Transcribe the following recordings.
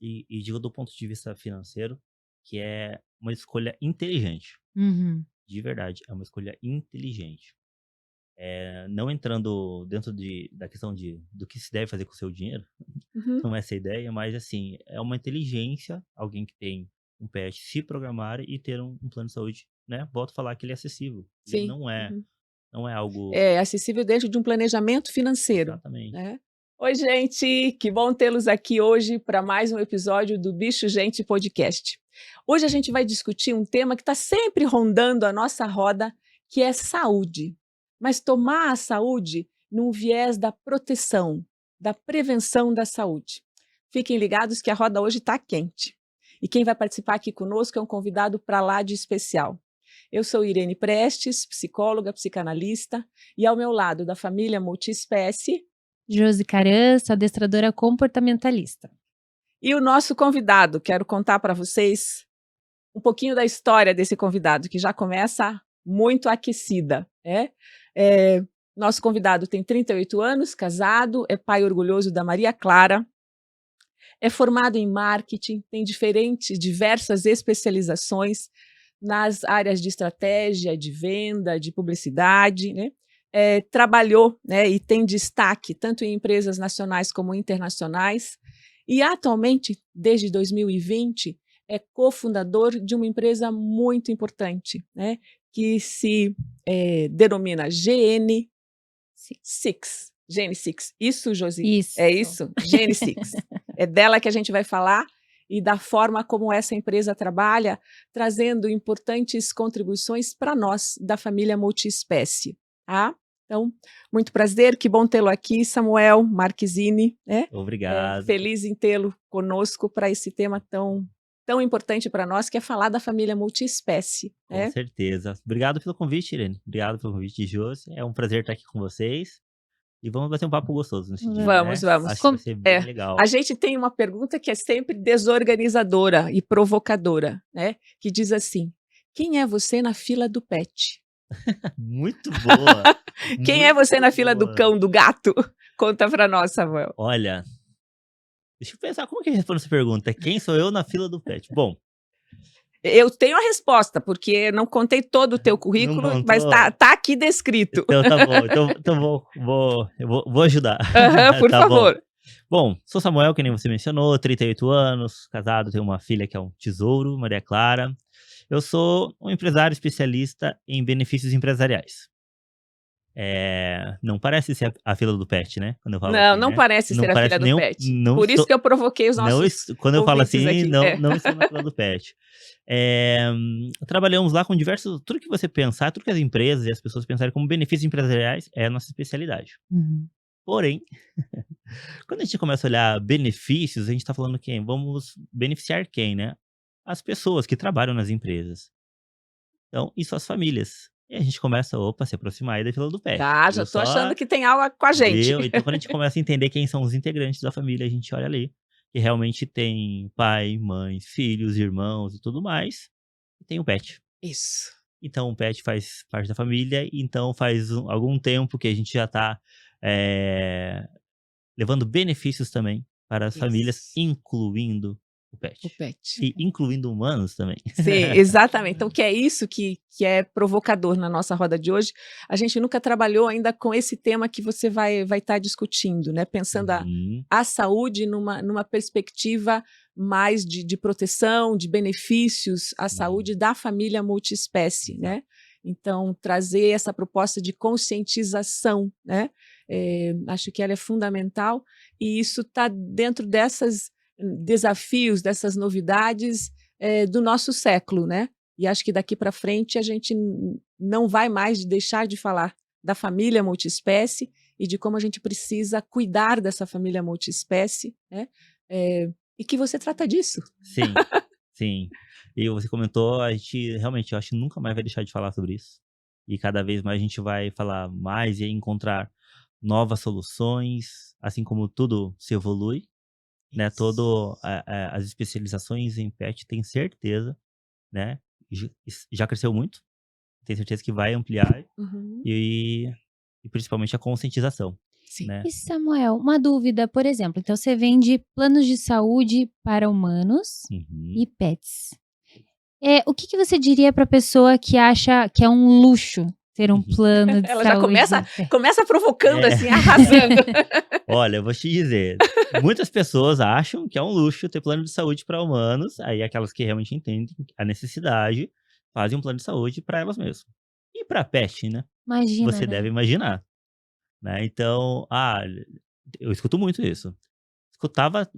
E digo do ponto de vista financeiro, que é uma escolha inteligente, Uhum. de verdade, é uma escolha inteligente. Não entrando dentro da questão do que se deve fazer com o seu dinheiro, Uhum. não é essa a ideia, mas assim, é uma inteligência, alguém que tem um pet se programar e ter um plano de saúde, né, volto a falar que ele é acessível, ele Sim. Uhum. não é algo É acessível dentro de um planejamento financeiro, exatamente. né. Oi gente, que bom tê-los aqui hoje para mais um episódio do Bicho Gente Podcast. Hoje a gente vai discutir um tema que está sempre rondando a nossa roda, que é saúde. Mas tomar a saúde num viés da proteção, da prevenção da saúde. Fiquem ligados que a roda hoje está quente. E quem vai participar aqui conosco é um convidado para lá de especial. Eu sou Irene Prestes, psicóloga, psicanalista, e ao meu lado, da família multiespécie, Josi Caran, sou adestradora comportamentalista. e o nosso convidado. Quero contar para vocês um pouquinho da história desse convidado, que já começa muito aquecida. Nosso convidado tem 38 anos, casado, é pai orgulhoso da Maria Clara, é formado em marketing, tem diversas especializações nas áreas de estratégia, de venda, de publicidade, né? Trabalhou, né, e tem destaque tanto em empresas nacionais como internacionais, e atualmente, desde 2020, é cofundador de uma empresa muito importante, né, que se denomina GN6. GN6. Isso, Josi? Isso. É isso? GN6. É dela que a gente vai falar e da forma como essa empresa trabalha, trazendo importantes contribuições para nós, da família multiespécie. Tá? Então, muito prazer, que bom tê-lo aqui, Samuel Marquezine. Né? Obrigado, Feliz em tê-lo conosco para esse tema tão importante para nós, que é falar da família multiespécie. com Né? certeza. Obrigado pelo convite, Irene, obrigado pelo convite, Josi, é um prazer estar aqui com vocês, e vamos bater um papo gostoso nesse dia, Vamos, né, vamos. acho que vai ser bem legal. A gente tem uma pergunta que é sempre desorganizadora e provocadora, né? Que diz assim: quem é você na fila do pet? Muito boa, Quem é você muito na fila do boa. cão, do gato? Conta para nós, Samuel. Olha, deixa eu pensar como que eu respondo essa pergunta, quem sou eu na fila do pet? Bom, Eu tenho a resposta, porque não contei todo o teu não currículo, mas contou? tá aqui descrito. Então tá bom, então vou ajudar. Aham, por Tá bom. favor. Bom, sou Samuel, que nem você mencionou, 38 anos, casado, tenho uma filha que é um tesouro, Maria Clara. Eu sou um empresário especialista em benefícios empresariais. Não parece ser a fila do pet, né, quando eu falo Não, assim, não né. parece Não ser a filha parece do nenhum, pet. não Por isso estou que eu provoquei os não nossos es quando eu falo ouvintes assim, aqui. não estou na fila do pet. Trabalhamos lá com diversos tudo que você pensar, tudo que as empresas e as pessoas pensarem como benefícios empresariais é a nossa especialidade. Uhum. Porém, quando a gente começa a olhar benefícios, a gente está falando quem? Vamos beneficiar quem, né? As pessoas que trabalham nas empresas. Então, e suas famílias. E a gente começa, opa, se aproximar aí da fila do pet. Tá, já Viu tô achando só? que tem algo com a gente. Viu? Então, quando a gente começa a entender quem são os integrantes da família, a gente olha ali. Que realmente tem pai, mãe, filhos, irmãos e tudo mais. E tem o pet. Isso. Então, o pet faz parte da família. Então, faz algum tempo que a gente já está levando benefícios também para as famílias, Isso. incluindo o O pet. pet. E incluindo humanos também. Sim, exatamente. Então, que é isso que é provocador na nossa roda de hoje. A gente nunca trabalhou ainda com esse tema que você vai estar discutindo, né? Pensando Uhum. a saúde numa perspectiva mais de proteção, de benefícios à Sim, saúde da família multiespécie, exato. né? Então, trazer essa proposta de conscientização, né? Acho que ela é fundamental, e isso está dentro desses desafios, dessas novidades do nosso século, né? E acho que daqui para frente a gente não vai mais deixar de falar da família multiespécie e de como a gente precisa cuidar dessa família multiespécie, né? E que você trata disso. Sim, sim. E você comentou, a gente realmente, eu acho que nunca mais vai deixar de falar sobre isso. E cada vez mais a gente vai falar mais e encontrar novas soluções, assim como tudo se evolui, né? Todo as especializações em pet, tem certeza, né? Já cresceu muito, tenho certeza que vai ampliar Uhum. e, e principalmente a conscientização. Sim. né? E Samuel, uma dúvida, por exemplo, então você vende planos de saúde para humanos Uhum. e pets. O que que você diria para pessoa que acha que é um luxo ter um plano de Ela já saúde começa provocando, É. assim, arrasando. Olha, eu vou te dizer, muitas pessoas acham que é um luxo ter plano de saúde para humanos, aí aquelas que realmente entendem a necessidade, fazem um plano de saúde para elas mesmas. E para pet, né? Imagina, Você né? deve imaginar, né? Então, eu escuto muito isso. Escutava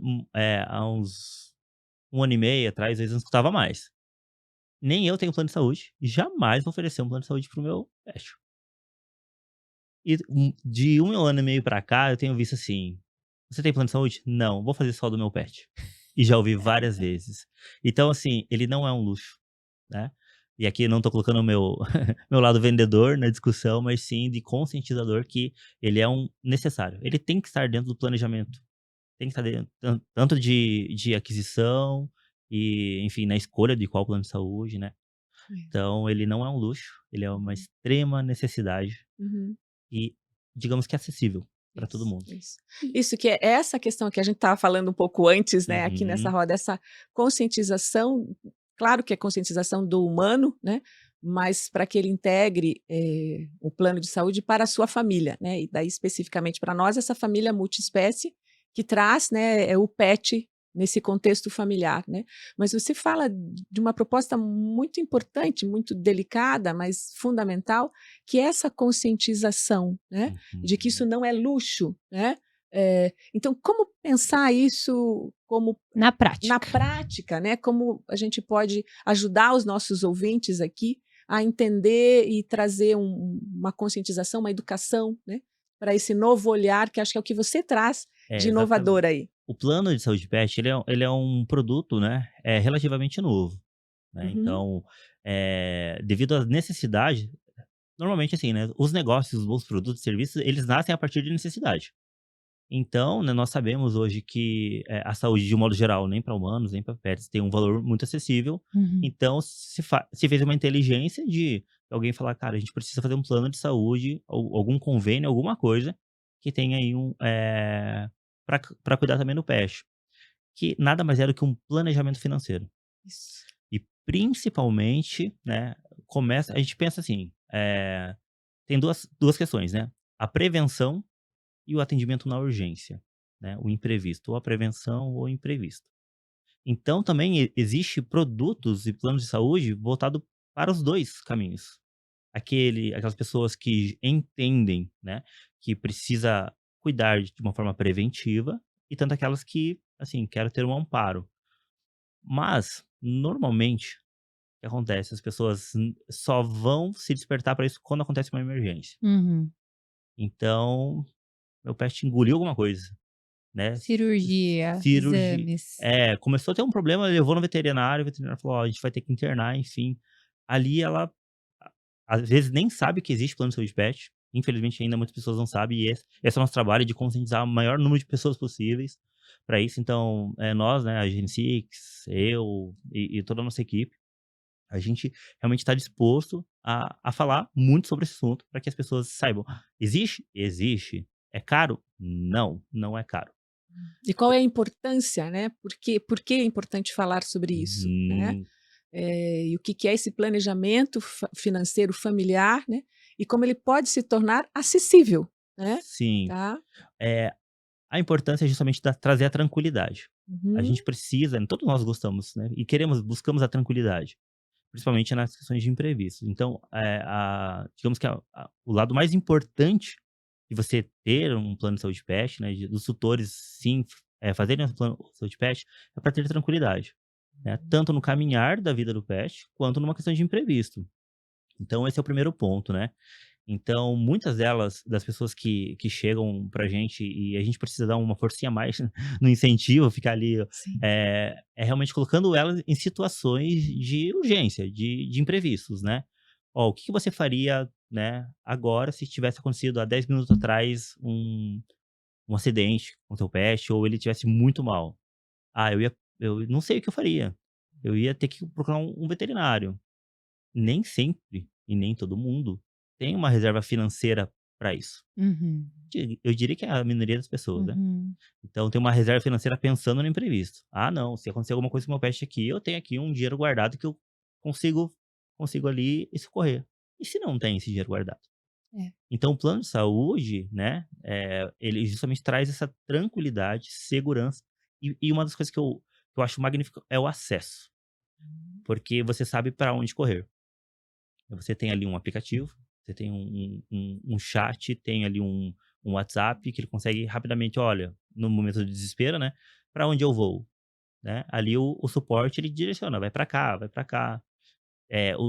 há uns 1 ano e meio atrás, às vezes não escutava mais. Nem eu tenho plano de saúde, e jamais vou oferecer um plano de saúde pro meu pet. E de 1 ano e meio pra cá, eu tenho visto assim: "Você tem plano de saúde?" "Não, vou fazer só do meu pet". E já ouvi várias vezes. Então, assim, ele não é um luxo, né. E aqui eu não tô colocando o meu meu lado vendedor na discussão, mas sim de conscientizador que ele é um necessário. Ele tem que estar dentro do planejamento, tem que estar dentro tanto de aquisição e, enfim, na escolha de qual plano de saúde, né. Então ele não é um luxo, ele é uma Uhum. extrema necessidade Uhum. e, digamos que acessível para todo Isso, mundo. isso. Isso que é essa questão que a gente estava falando um pouco antes, né, aqui nessa Uhum. roda, essa conscientização, claro que é conscientização do humano, né, mas para que ele integre, o plano de saúde para a sua família, né, e daí especificamente para nós, essa família multiespécie que traz, né, o pet nesse contexto familiar, né. Mas você fala de uma proposta muito importante, muito delicada, mas fundamental, que é essa conscientização, né, de que isso Uhum. não é luxo, né. Então como pensar isso como Na na prática. prática, né, como a gente pode ajudar os nossos ouvintes aqui a entender e trazer uma conscientização, uma educação, né, para esse novo olhar que acho que é o que você traz É, de inovador exatamente. aí. O plano de saúde pet, ele é um produto, né, relativamente novo, né, Uhum. então, devido à necessidade normalmente assim, né, os negócios, os produtos e serviços, eles nascem a partir de necessidade. Então, né, nós sabemos hoje que, a saúde de um modo geral, nem para humanos, nem para pets, tem um valor muito acessível. Uhum. Então se fez uma inteligência de alguém falar: "Cara, a gente precisa fazer um plano de saúde ou algum convênio, alguma coisa que tenha aí para cuidar também do pet", que nada mais é do que um planejamento financeiro. Isso. E principalmente, né, a gente pensa assim, tem duas questões, né, a prevenção e o atendimento na urgência, né, o imprevisto, ou a prevenção ou o imprevisto. Então também existe produtos e planos de saúde voltado para os 2 caminhos. Aquelas pessoas que entendem, né, que precisa cuidar de uma forma preventiva, e tanto aquelas que, assim, quero ter um amparo. Mas, normalmente, o que acontece? As pessoas só vão se despertar para isso quando acontece uma emergência. Uhum. Então, meu pet engoliu alguma coisa. Né, Cirurgia, cirurgia exames. começou a ter um problema, levou no veterinário, o veterinário falou: "Ó, a gente vai ter que internar", enfim. Ali ela, às vezes, nem sabe que existe plano de saúde pet, infelizmente ainda muitas pessoas não sabem, e esse é o nosso trabalho de conscientizar o maior número de pessoas possíveis para isso. Então, nós, né, a Gen6, eu e toda a nossa equipe, a gente realmente está disposto a falar muito sobre esse assunto para que as pessoas saibam: "Existe? Existe. É caro? Não, não é caro". E qual é a importância, né, por que é importante falar sobre isso, né? Uhum. E o que que é esse planejamento financeiro familiar, né, e como ele pode se tornar acessível, né, Sim. tá? Eh, a importância é justamente trazer a tranquilidade. A Uhum. gente precisa, todos nós gostamos, né, e buscamos a tranquilidade, principalmente nas questões de imprevistos. Então, digamos que o lado mais importante de você ter um plano de saúde pet, né, dos tutores, sim, fazerem um plano de saúde pet, é para ter tranquilidade, né, tanto no caminhar da vida do pet, quanto numa questão de imprevisto. Então esse é o primeiro ponto, né. Então, muitas das pessoas que chegam pra gente e a gente precisa dar uma forcinha a mais no incentivo, ficar ali, Sim. realmente colocando elas em situações de urgência, de imprevistos, né. "Ó, o que que você faria, né, agora se tivesse acontecido há 10 minutos atrás um acidente com o teu pet ou ele tivesse muito mal?". "Ah, eu não sei o que eu faria, eu ia ter que procurar um veterinário". Nem sempre, e nem todo mundo, tem uma reserva financeira para isso. Uhum. Eu diria que é a minoria das pessoas, né? Uhum. Então tem uma reserva financeira pensando no imprevisto. Ah, não, se acontecer alguma coisa com o meu pet aqui, eu tenho aqui um dinheiro guardado que eu consigo, consigo ali socorrer. E se não tem esse dinheiro guardado? É. Então o plano de saúde, né, ele justamente traz essa tranquilidade, segurança. E uma das coisas que eu acho magnífico é o acesso. Porque você sabe para onde correr. Você tem ali um aplicativo, você tem um chat, tem ali um WhatsApp que ele consegue rapidamente, olha, no momento de desespero, né, para onde eu vou, né? Ali o suporte ele direciona, vai para cá, vai para cá.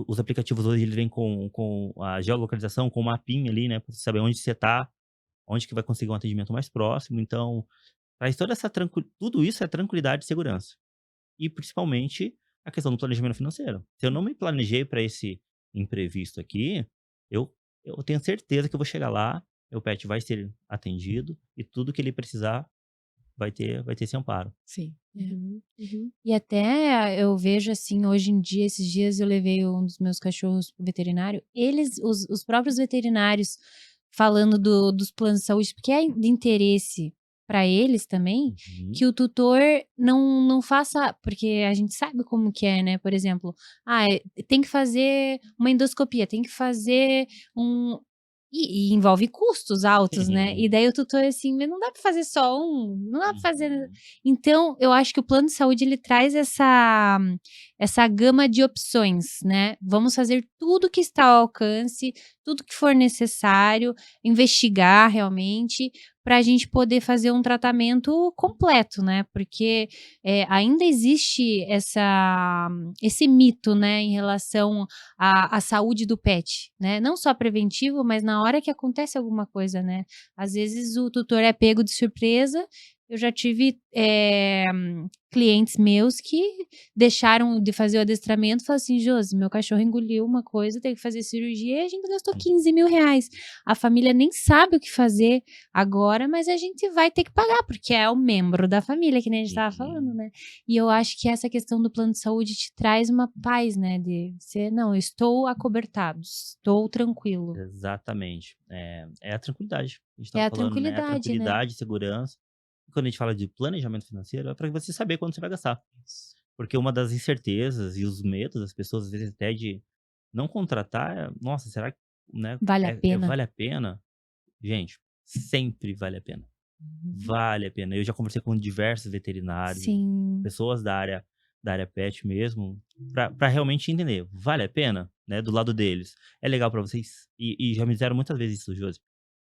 Os aplicativos hoje ele vem com a geolocalização, com o mapinha ali, né, para você saber onde você tá, onde que vai conseguir um atendimento mais próximo. Então, traz toda essa tudo isso é tranquilidade e segurança. E principalmente a questão do planejamento financeiro. Se eu não me planejei para esse imprevisto aqui, eu eu tenho certeza que eu vou chegar lá, meu pet vai ser atendido e tudo que ele precisar vai ter esse amparo. Sim. É. Uhum. E até eu vejo assim, hoje em dia, esses dias eu levei um dos meus cachorros pro veterinário, os próprios veterinários falando dos planos de saúde, porque é de interesse para eles também, Uhum. que o tutor não faça, porque a gente sabe como que é, né? Por exemplo, tem que fazer uma endoscopia, tem que fazer um. E envolve custos altos, né? E Sim. daí o tutor assim, mas não dá para fazer só um, não dá para fazer. Uhum. Então, eu acho que o plano de saúde ele traz essa gama de opções, né? Vamos fazer tudo que está ao alcance, tudo que for necessário, investigar realmente, para a gente poder fazer um tratamento completo, né? Porque ainda existe esse mito, né, em relação à saúde do pet, né? Não só preventivo, mas na hora que acontece alguma coisa, né? Às vezes o tutor é pego de surpresa. Eu já tive clientes meus que deixaram de fazer o adestramento e falaram assim: Josi, meu cachorro engoliu uma coisa, tem que fazer cirurgia e a gente gastou 15 mil reais. A família nem sabe o que fazer agora, mas a gente vai ter que pagar, porque é o membro da família, que nem a gente estava falando, Sim. né? E eu acho que essa questão do plano de saúde te traz uma paz, né? De você, não, eu estou acobertado, estou tranquilo. Exatamente. É a tranquilidade. A gente É estava a falando, né? A tranquilidade, né? tranquilidade, segurança. E quando a gente fala de planejamento financeiro, é para você saber quando você vai gastar. Porque uma das incertezas e os medos das pessoas, às vezes, até de não contratar, nossa, será que, né, Vale a pena. vale a pena? Gente, sempre vale a pena. Uhum. Vale a pena. Eu já conversei com diversos veterinários, Sim. pessoas da área pet mesmo, para realmente entender, vale a pena, né, do lado deles. É legal para vocês? E já me disseram muitas vezes isso, Josi.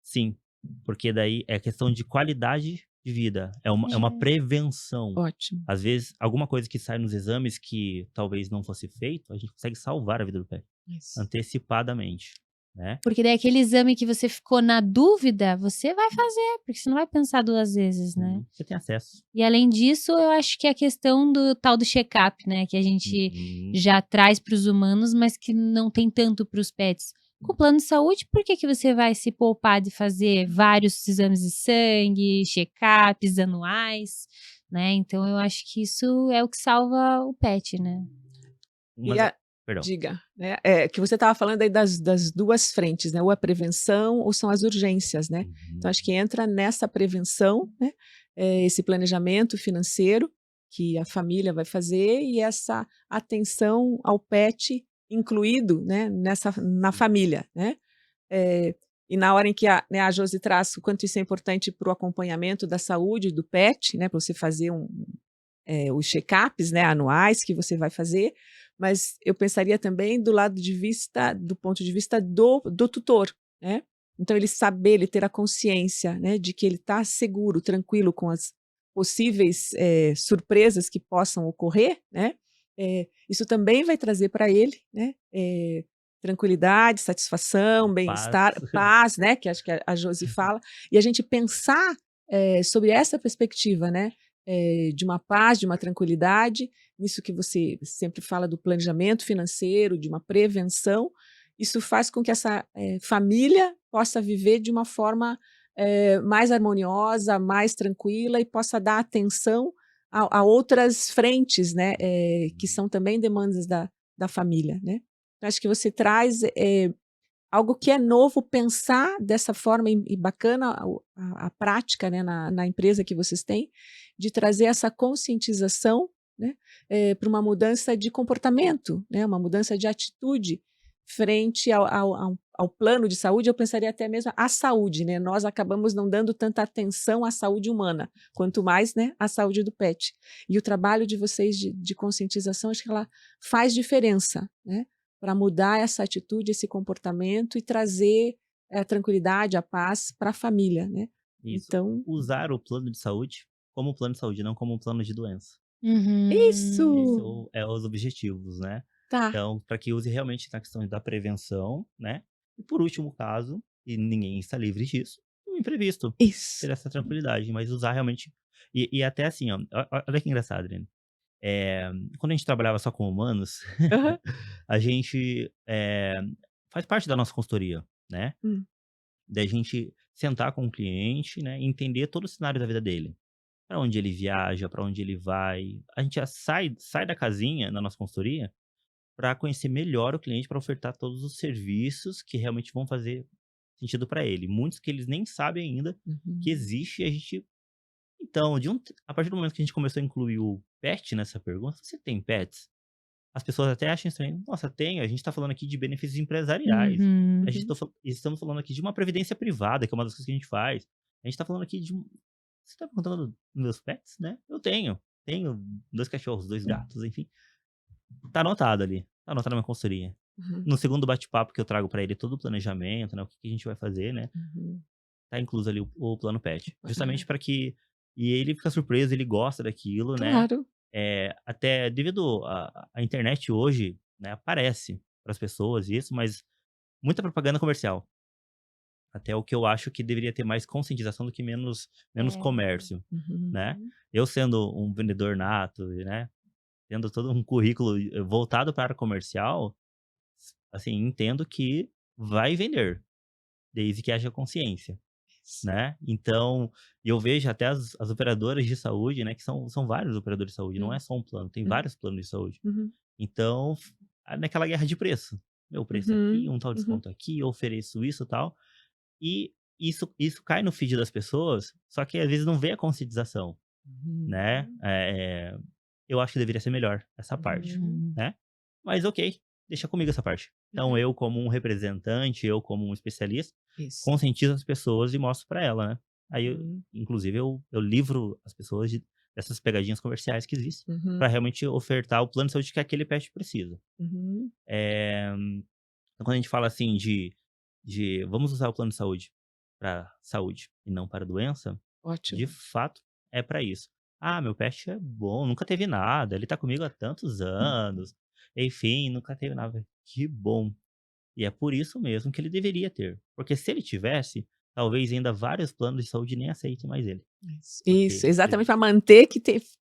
Sim, porque daí é questão de qualidade de vida, é uma É. prevenção. Ótimo. Às vezes, alguma coisa que sai nos exames que talvez não fosse feito, a gente consegue salvar a vida do pet, Isso. antecipadamente, né. Porque daí aquele exame que você ficou na dúvida, você vai fazer, porque você não vai pensar 2 vezes, né. Você tem acesso. E além disso, eu acho que a questão do tal do check-up, né, que a gente Uhum. já traz para os humanos, mas que não tem tanto para os pets. Com o plano de saúde, por que que você vai se poupar de fazer vários exames de sangue, check-ups anuais, né. Então eu acho que isso é o que salva o pet, né. Uma E da a Perdão. Diga, né, que você estava falando aí das 2 frentes, né, ou a prevenção ou são as urgências, né. Então Uhum. acho que entra nessa prevenção, né, esse planejamento financeiro que a família vai fazer e essa atenção ao pet incluído, né, na família, né. E na hora em que a Josi traz o quanto isso é importante para o acompanhamento da saúde do pet, né, para você fazer os check-ups, né, anuais que você vai fazer, mas eu pensaria também do ponto de vista do tutor, né. Então ele ter a consciência, né, de que ele está seguro, tranquilo com as possíveis, surpresas que possam ocorrer, né, isso também vai trazer para ele, né, tranquilidade, satisfação, Paz. bem-estar, paz, né, que acho que a Josi fala, e a gente pensar, sobre essa perspectiva, né, de uma paz, de uma tranquilidade, isso que você sempre fala do planejamento financeiro, de uma prevenção, isso faz com que essa, família possa viver de uma forma, mais harmoniosa, mais tranquila e possa dar atenção a outras frentes, né, que são também demandas da família, né. Eu acho que você traz, algo que é novo, pensar dessa forma e bacana a prática, né, na empresa que vocês têm, de trazer essa conscientização, né, para uma mudança de comportamento, né, uma mudança de atitude frente ao plano de saúde, eu pensaria até mesmo à saúde, né? Nós acabamos não dando tanta atenção à saúde humana, quanto mais, né, à saúde do pet. E o trabalho de vocês de conscientização, acho que ela faz diferença, né? Para mudar essa atitude, esse comportamento e trazer a tranquilidade, a paz para a família, né? Isso. Então, Usar o plano de saúde como plano de saúde, não como um plano de doença. Esse isso! é os objetivos, né? Tá, Então, para que use realmente na questão da prevenção, né? E por último caso, e ninguém está livre disso, o imprevisto. isso. Ter essa tranquilidade, mas usar realmente. E até assim, ó, olha que engraçado, Adriane. Quando a gente trabalhava só com humanos, Aham. a gente faz parte da nossa consultoria, né? Hum, Da gente sentar com o cliente, né? E entender todo o cenário da vida dele. Para onde ele viaja, para onde ele vai. A gente já sai da casinha na nossa consultoria para conhecer melhor o cliente, para ofertar todos os serviços que realmente vão fazer sentido para ele. Muitos que eles nem sabem ainda que uhum. existe e a gente. Então, a partir do momento que a gente começou a incluir o pet nessa pergunta, você tem pets? As pessoas até acham estranho. Nossa, tenho. A gente está falando aqui de benefícios empresariais. Uhum. Uhum. Estamos falando aqui de uma previdência privada, que é uma das coisas que a gente faz. A gente está falando aqui de. Você está perguntando dos meus pets, né? Eu tenho. Tenho 2 cachorros, 2 gatos, enfim. Tá anotado ali. Tá anotado na minha consultoria. Uhum. No segundo bate-papo que eu trago para ele todo o planejamento, né? O que que a gente vai fazer, né? Uhum. Tá incluso ali o plano pet. Aham. Justamente para que. E ele fica surpreso, ele gosta daquilo, né? Claro. Até devido à internet hoje, né, aparece para as pessoas isso, mas muita propaganda comercial. Até o que eu acho que deveria ter mais conscientização do que menos É. comércio, né. Uhum. Eu sendo um vendedor nato e, né, tendo todo um currículo voltado para a área comercial, assim, entendo que vai vender, desde que haja consciência, Isso. né. Então, eu vejo até as operadoras de saúde, né, que são vários operadores de saúde, não é Hum. só um plano, tem Hum. vários planos de saúde. Uhum. Então, naquela guerra de preço. Meu preço aqui, Uhum. um tal Uhum. desconto aqui, eu ofereço isso e tal. E isso cai no feed das pessoas, só que às vezes não vê a conscientização, né. Uhum. Eu acho que deveria ser melhor essa parte, Uhum. Uhum. né. Mas ok, deixa comigo essa parte. Então Uhum. eu como um representante, eu como um especialista, Isso. conscientizo as pessoas e mostro para ela, né. Aí eu Uhum. inclusive eu livro as pessoas dessas pegadinhas comerciais que existem, Uhum. para realmente ofertar o plano de saúde que aquele pet precisa. Uhum. Eh, então quando a gente fala assim de vamos usar o plano de saúde para saúde e não para doença, de Ótimo. fato é para isso. "Ah, meu pet é bom, nunca teve nada, ele tá comigo há tantos anos, enfim, nunca teve nada". Que bom. E é por isso mesmo que ele deveria ter, porque se ele tivesse, talvez ainda vários planos de saúde nem aceitem mais ele, Isso. Isso, porque ele exatamente para manter que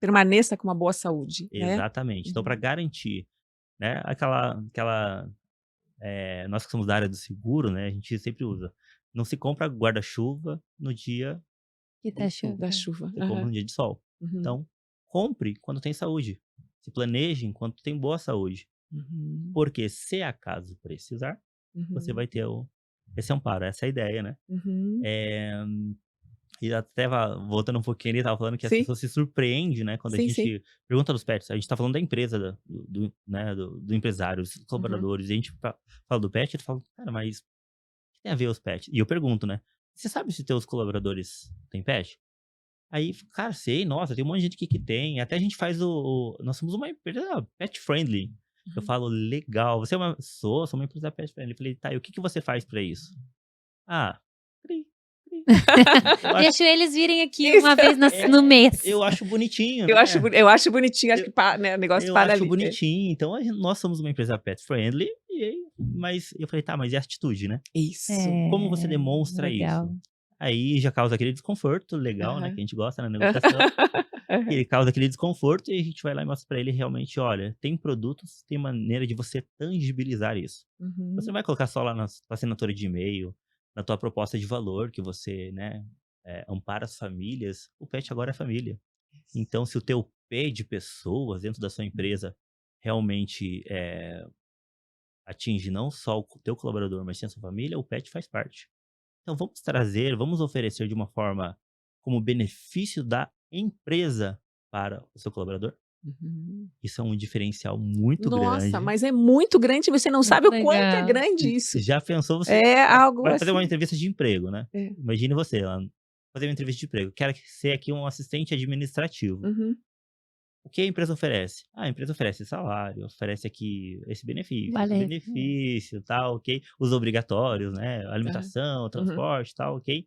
permaneça com uma boa saúde, né. exatamente. Então para Uhum. garantir, né, nós que somos da área do seguro, né, a gente sempre usa. Não se compra guarda-chuva no dia Que de tá chuva, Da chovendo. chuva. você compra Aham. no dia de sol. Uhum. Então, compre quando tem saúde. Se planeje enquanto tem boa saúde. Uhum. Porque se acaso precisar, você Uhum. vai ter esse amparo, essa é a ideia, né. Uhum. Eh, e até voltando um pouquinho, ele estava falando que as Sim, pessoas se surpreendem, né, quando a sim, sim. gente pergunta dos pets, a gente tá falando da empresa, né, do empresário, dos Uhum. colaboradores, e a gente fala do pet, ele fala: "Cara, mas o que tem a ver os pets?". E eu pergunto, né: "Você sabe se teus colaboradores têm pet?". Aí, cara, sei, nossa, tem um monte de gente aqui que tem. Até a gente faz nós somos uma empresa pet friendly. Eu Uhum. falo: "Legal, você é uma". Sou uma empresa pet friendly. Eu falei: "Tá, e o que que você faz pra isso?". "Ah, cri, cri". Eu acho Deixo eles virem aqui Isso. uma vez no mês. eu acho bonitinho, Eu né. eu acho bonitinho, acho Eu que né, o negócio eu para acho ali. É. bonitinho. Então nós somos uma empresa pet friendly, mas eu falei: "Tá, mas e a atitude, né? Isso. Como você É, demonstra legal. isso?". Aí já causa aquele desconforto legal, né, que Aham. a gente gosta na negociação. E Aham. ele causa aquele desconforto e a gente vai lá e mostra pra ele realmente: "Olha, tem produtos, tem maneira de você tangibilizar isso". Você não Uhum. vai colocar só lá na tua assinatura de e-mail, na tua proposta de valor que você, né, ampara as famílias. O pet agora é família. Então se o teu P de pessoas dentro da sua empresa realmente, atinge não só o teu colaborador, mas sim a sua família, o pet faz parte. Então vamos oferecer de uma forma como benefício da empresa para o seu colaborador. Uhum. Isso é um diferencial muito Nossa, grande. mas é muito grande, você não Muito sabe o quanto é legal. grande isso. Já pensou você É algo vai fazer uma assim. entrevista de emprego, né? É. Imagine você lá, fazer uma entrevista de emprego. Quero ser aqui um assistente administrativo. Uhum. O que a empresa oferece? A empresa oferece salário, oferece aqui esse Vale. benefício, tal, ok? Os obrigatórios, né? Aham. Alimentação, Uhum. transporte, tal, ok?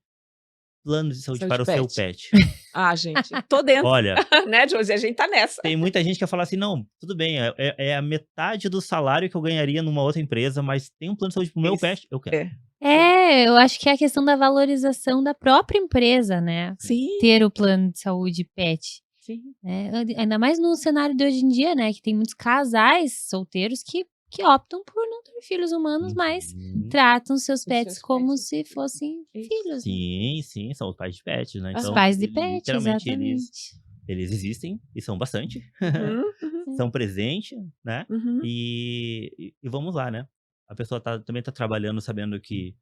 Plano de saúde Saúde para o seu pet. pet. Ah, gente, tô dentro. Olha, Né, Josi? A gente tá nessa. tem muita gente que fala assim: não, tudo bem, é a metade do salário que eu ganharia numa outra empresa, mas tem um plano de saúde pro meu Isso. pet, eu quero. Eu acho que é a questão da valorização da própria empresa, né? Sim, Ter o plano de saúde pet. sim. Né? Ainda mais no cenário de hoje em dia, né? Que tem muitos casais solteiros que optam por não ter filhos humanos, mas Uhum. tratam seus Os pets seus como pets. se fossem Isso. filhos. Né? Sim, sim, são os pais de pets, né? Os Então, pais de pet, literalmente, exatamente. eles existem e são bastante. Uhum, uhum, São presentes, né? uhum. E vamos lá, né? A pessoa também tá trabalhando sabendo que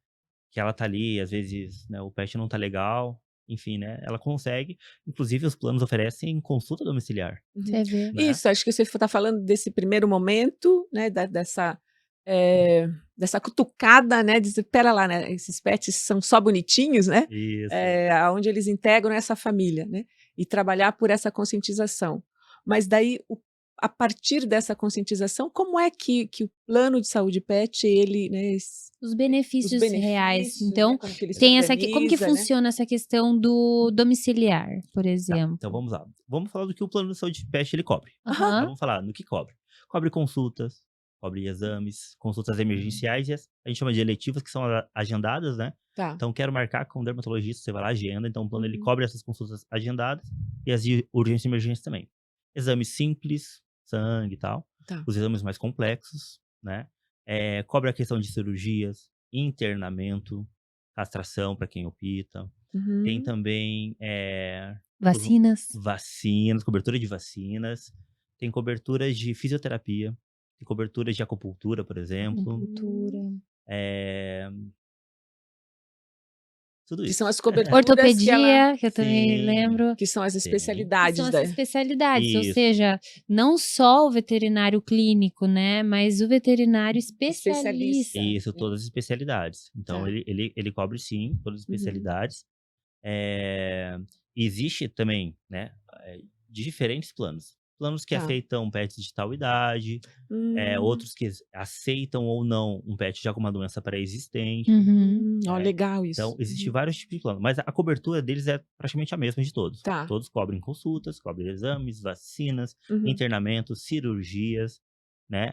ela tá ali, às vezes, né, o pet não tá legal, enfim, né? Ela consegue. Inclusive, os planos oferecem consulta domiciliar, Uhum. Você vê. né? Isso, acho que você está falando desse primeiro momento, né, dessa, dessa cutucada, né, de dizer, pera lá, né, esses pets são só bonitinhos, né, Isso. onde eles integram essa família, né, e trabalhar por essa conscientização. Mas daí, a partir dessa conscientização, como é que o plano de saúde pet, ele, né, Os benefícios reais. benefícios, Então, né, como que ele se tem como que organiza, né? funciona essa questão do domiciliar, por Tá, exemplo? então vamos lá. Vamos falar do que o plano de saúde pet ele cobre. Tá? Aham. Vamos falar no que cobre. Cobre consultas, cobre exames, consultas emergenciais e a gente chama de eletivas, que são agendadas, né? Tá. Então, quero marcar com um dermatologista, você vai lá, agenda. Então, o plano ele Uhum. cobre essas consultas agendadas e as de urgência e emergência também. Exames simples, sangue e tal. Tá. Os exames mais complexos, né? Cobre a questão de cirurgias, internamento, castração para quem opta. Tem Uhum. também Vacinas. vacinas, cobertura de vacinas. Tem coberturas de fisioterapia. Tem coberturas de acupuntura, por exemplo. Cultura. Tudo Que isso. são as coberturas que ela Ortopedia, que eu também Sim, lembro. que são as Sim. Que especialidades são da as especialidades, ou Isso. seja, não só o veterinário clínico, né, mas o veterinário especialista. Isso, todas as especialidades. Então, Tá. ele cobre sim, todas as Uhum. especialidades. Existe também, né, diferentes planos. Planos que Tá. aceitam pets de tal idade, outros que aceitam ou não um pet já com uma doença pré-existente. Uhum. Ó, É, legal isso. Então, existe Uhum. vários tipos de plano, mas a cobertura deles é praticamente a mesma de todos. Tá. Todos cobrem consultas, cobrem exames, vacinas, Uhum. internamentos, cirurgias, né?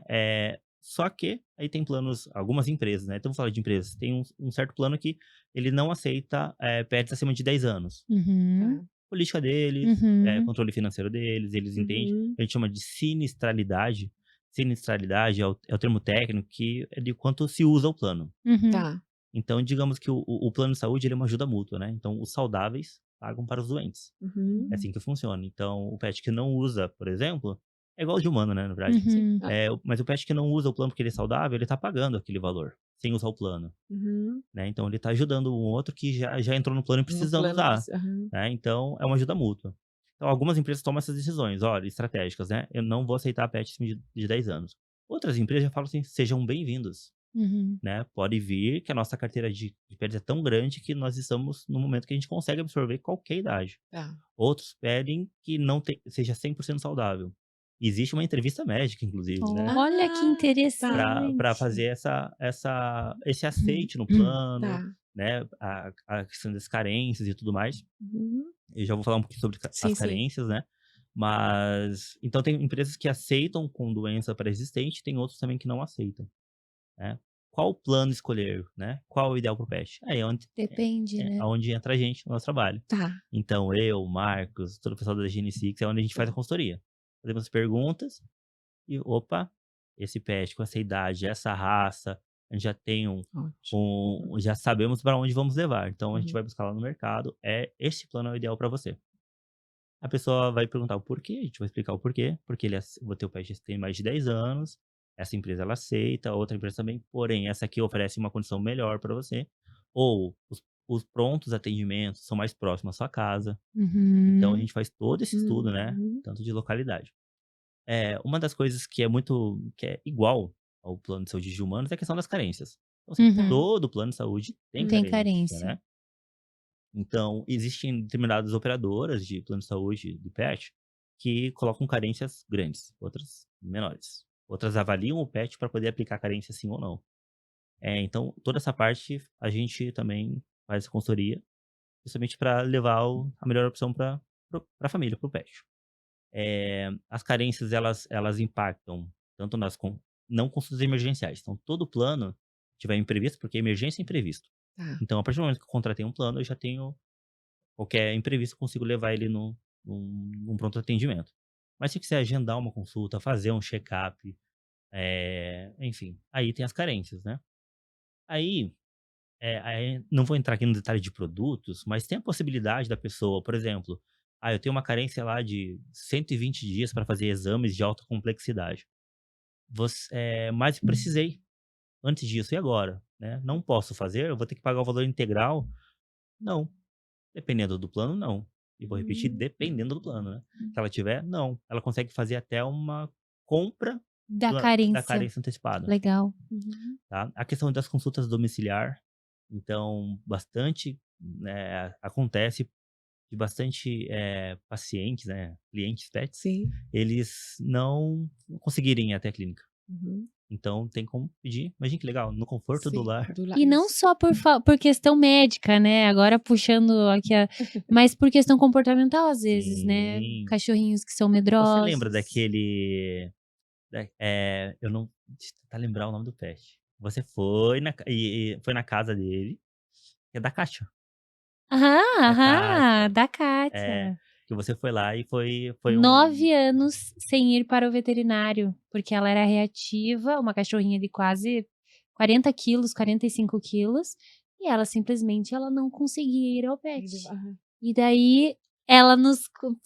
Só que aí tem planos, algumas empresas, né? Então, vamos falar de empresas. Tem um certo plano que ele não aceita pets acima de 10 anos. Uhum. Tá. Política deles, Uhum. controle financeiro deles, eles entendem. Uhum. A gente chama de sinistralidade. Sinistralidade é o termo técnico que é de quanto se usa o plano. Uhum. Tá. Então, digamos que o plano de saúde ele é uma ajuda mútua, né? Então, os saudáveis pagam para os doentes. Uhum. É assim que funciona. Então, o pet que não usa, por exemplo, é igual de humano, né? Na verdade. Uhum. Mas o pet que não usa o plano porque ele é saudável, ele tá pagando aquele valor, sem usar o plano. Uhum. Né? Então, ele tá ajudando um outro que já entrou no plano e No precisando plano usar. aham. Né? Então, é uma ajuda mútua. Então, algumas empresas tomam essas decisões, olha, estratégicas, né? Eu não vou aceitar pet acima de 10 anos. Outras empresas já falam assim, sejam bem-vindos. Uhum. Né? Pode vir que a nossa carteira de pets é tão grande que nós estamos no momento que a gente consegue absorver qualquer idade. Tá. Outros pedem que não seja 100% saudável. Existe uma entrevista médica, inclusive, né? Olha que Ah, interessante. Para fazer esse aceite no plano, Tá. né? A questão das carências e tudo mais. Uhum. Eu já vou falar um pouquinho sobre Sim, as sim. carências, né? Mas, então tem empresas que aceitam com doença pré-existente, tem outros também que não aceitam, né? Qual plano escolher, né? Qual o ideal para o pet? Aí é Depende, né? onde entra a gente no nosso trabalho. Tá. Então, eu, o Marcos, todo o pessoal da Genix, é onde a gente faz a consultoria. Fazemos perguntas e, opa, esse pet com essa idade, essa raça, a gente já tem Ótimo. já sabemos para onde vamos levar. Então, a gente Uhum. vai buscar lá no mercado, este plano é o ideal para você. A pessoa vai perguntar o porquê, a gente vai explicar o porquê, porque o teu pet tem mais de 10 anos, essa empresa ela aceita, a outra empresa também, porém essa aqui oferece uma condição melhor para você, ou os prontos atendimentos são mais próximos à sua casa. Então a Uhum. gente faz todo esse estudo, né, Uhum. tanto de localidade. Uma das coisas que é igual ao plano de saúde de humanos é a questão das carências. Então, assim, Uhum. todo plano de saúde tem Tem carência, carência. né. Então, existem determinadas operadoras de plano de saúde do pet que colocam carências grandes, outras menores. Outras avaliam o pet para poder aplicar carência sim ou não. Então, toda essa parte a gente também faz consultoria, justamente para levar a melhor opção para a família, para o pet. As carências elas impactam tanto não consultas emergenciais. Então, todo plano tiver imprevisto, porque emergência é imprevisto. Tá. Então, a partir do momento que eu contratei um plano, eu já tenho qualquer imprevisto, eu consigo levar ele num pronto atendimento. Mas se eu quiser agendar uma consulta, fazer um check-up, enfim, aí tem as carências, né? Aí, aí não vou entrar aqui no detalhe de produtos, mas tem a possibilidade da pessoa, por exemplo, eu tenho uma carência lá de 120 dias para fazer exames de alta complexidade. Mas precisei antes disso e agora, né? Não posso fazer, eu vou ter que pagar o valor integral? Não. Dependendo do plano, não. E vou repetir, Hum. dependendo do plano, né? Se ela tiver, não. Ela consegue fazer até uma compra Da da carência. carência antecipada, Legal. Uhum. tá? A questão das consultas domiciliar, então, bastante, né, acontece de bastante pacientes, né, clientes pets, Sim. eles não conseguirem ir até a clínica. Uhum. Então, tem como pedir. Imagina que legal, no conforto do Sim, lar. E não isso. só por questão médica, né, agora puxando aqui mas por questão comportamental às vezes, né, Sim. cachorrinhos que são Você medrosos. lembra daquele eu não deixa eu tentar lembrar o nome do pet. Você foi foi na casa dele, que é da Kátia. Aham, Da Kátia. aham, da É, Kátia. que você foi lá e foi 9 anos sem ir para o veterinário, porque ela era reativa, uma cachorrinha de quase 40 quilos, 45 quilos, e ela não conseguia ir ao pet. Aham. E daí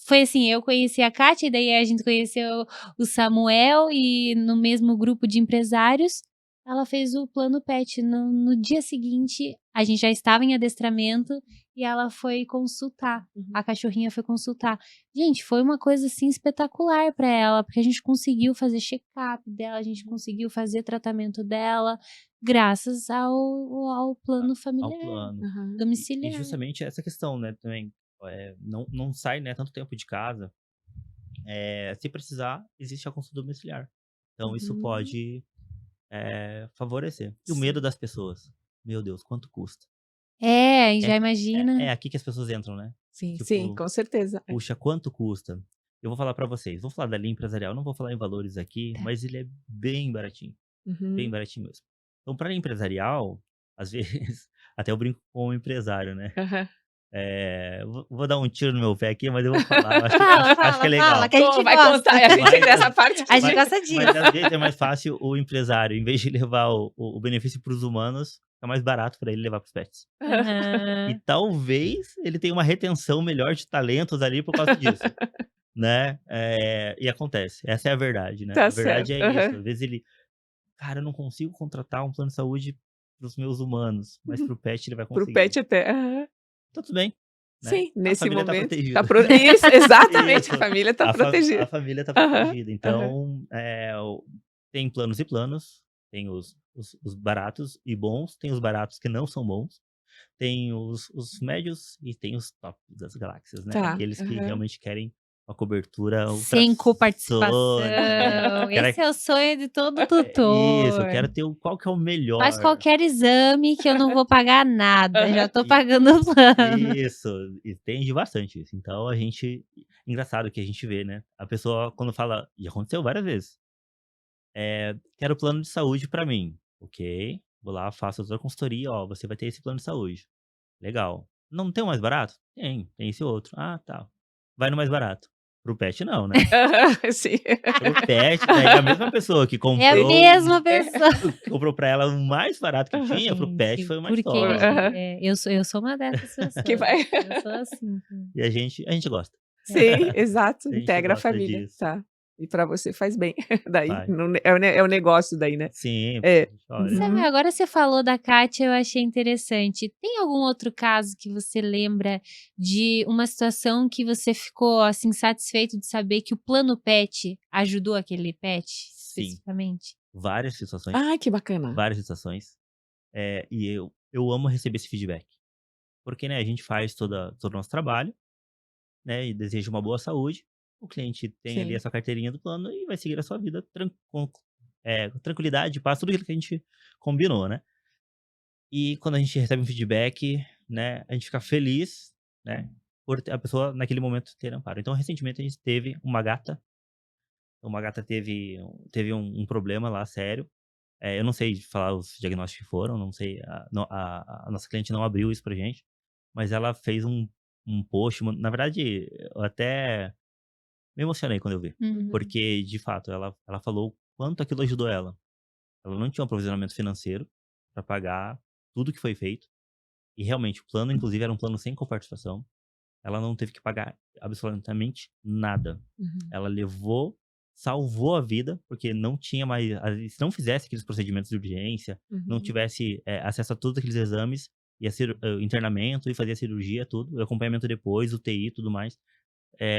foi assim, eu conheci a Kátia, e daí a gente conheceu o Samuel, e no mesmo grupo de empresários, ela fez o plano pet. No dia seguinte, a gente já estava em adestramento, e ela foi consultar. Uhum. A cachorrinha foi consultar. Gente, foi uma coisa assim espetacular para ela, porque a gente conseguiu fazer check-up dela, a gente conseguiu fazer tratamento dela, graças ao plano ao familiar, plano. Aham. E domiciliar. justamente essa questão, né, também, não sai, né, tanto tempo de casa. Se precisar, existe a consulta domiciliar. Então isso Uhum. pode, favorecer. E o Sim. medo das pessoas, meu Deus, quanto custa? E já É imagina. aqui que as pessoas entram, né. Sim, sim, Tipo, com certeza. puxa, quanto custa? Eu vou falar pra vocês, vou falar da linha empresarial, não vou falar em valores aqui, Tá. mas ele é bem bem Uhum. baratinho mesmo. Então pra linha empresarial, às vezes, até eu brinco com o empresário, né. Aham. Vou dar um tiro no meu pé aqui, mas eu vou falar, eu acho que Fala, acho que é fala, legal. que a gente Vai gosta. contar, a gente Mas dessa parte. A gente mas gosta disso. mas às vezes é mais fácil o empresário, em vez de levar o benefício para os humanos, é mais barato para ele levar para os pets. E Aham. talvez ele tenha uma retenção melhor de talentos ali por causa disso, né. E acontece, essa é a verdade, né. Tá A verdade certo. é isso, Aham. às vezes ele: "Cara, eu não consigo contratar um plano de saúde para os meus humanos, mas para o pet ele vai Para o conseguir". pet até. Aham. Então tudo bem, né, Sim, a nesse família tá momento tá protegida. isso, exatamente, a Isso, família tá a protegida. família tá Aham, protegida. aham. Então, tem planos e planos, tem os baratos e bons, tem os baratos que não são bons, tem os médios e tem os top das galáxias, né, Tá, aqueles que aham. realmente querem uma cobertura Sem coparticipação. ultrassônica. Esse é o sonho de todo Isso, eu tutor. quero ter qual que é o Faz melhor. qualquer exame que eu não vou pagar nada, já Aham. tô pagando o plano. Isso, e tem de bastante isso. Então a gente engraçado que a gente vê, né, a pessoa quando fala e aconteceu várias vezes, "Quero plano de saúde pra mim". Ok, vou lá, faço toda a consultoria, "Ó, você vai ter esse plano de saúde". Legal. "Não tem o mais barato?". Tem esse outro". "Ah, tá". Vai no mais barato. Para o pet não, né. Aham, sim. Para o pet, é a mesma pessoa que É a Sim. mesma pessoa. comprou pra ela o mais barato que Aham. tinha, para o pet Gente, foi o mais por que que a top. gente Aham. eu sou uma dessas Que pessoas. vai Eu sou assim. E a gente gosta. Sim, exato, A gente integra a gosta família, disso. tá. E para você faz bem. Daí Vai. não é o negócio daí, né? Sim, É. olha. Sabe, Uhum. agora você falou da Kátia, eu achei interessante. Tem algum outro caso que você lembra de uma situação que você ficou, assim, satisfeito de saber que o plano pet ajudou aquele pet, Sim, especificamente? várias situações, Ai, que bacana. várias situações. E eu amo receber esse feedback. Porque, né, a gente faz todo o nosso trabalho, né, e deseja uma boa saúde. O cliente tem ali a Sim. sua carteirinha do plano e vai seguir a sua vida com tranquilidade, paz, tudo aquilo que a gente combinou, né. E quando a gente recebe um feedback, né, a gente fica feliz, né, por a pessoa naquele momento ter amparo. Então, recentemente a gente teve uma gata teve um problema lá sério. Eu não sei falar os diagnósticos que foram, não sei, a nossa cliente não abriu isso pra gente, mas ela fez um post, na verdade, eu até me emocionei quando eu vi, Uhum. porque de fato ela falou o quanto aquilo ajudou ela. Ela não tinha um provisionamento financeiro pra pagar tudo que foi feito, e realmente o plano inclusive era um plano sem coparticipação. Ela não teve que pagar absolutamente nada. Uhum. Ela salvou a vida, porque não tinha mais, se não fizesse aqueles procedimentos de urgência, não Uhum. tivesse acesso a todos aqueles exames, o internamento, e fazia cirurgia, tudo, o acompanhamento depois, UTI e tudo mais,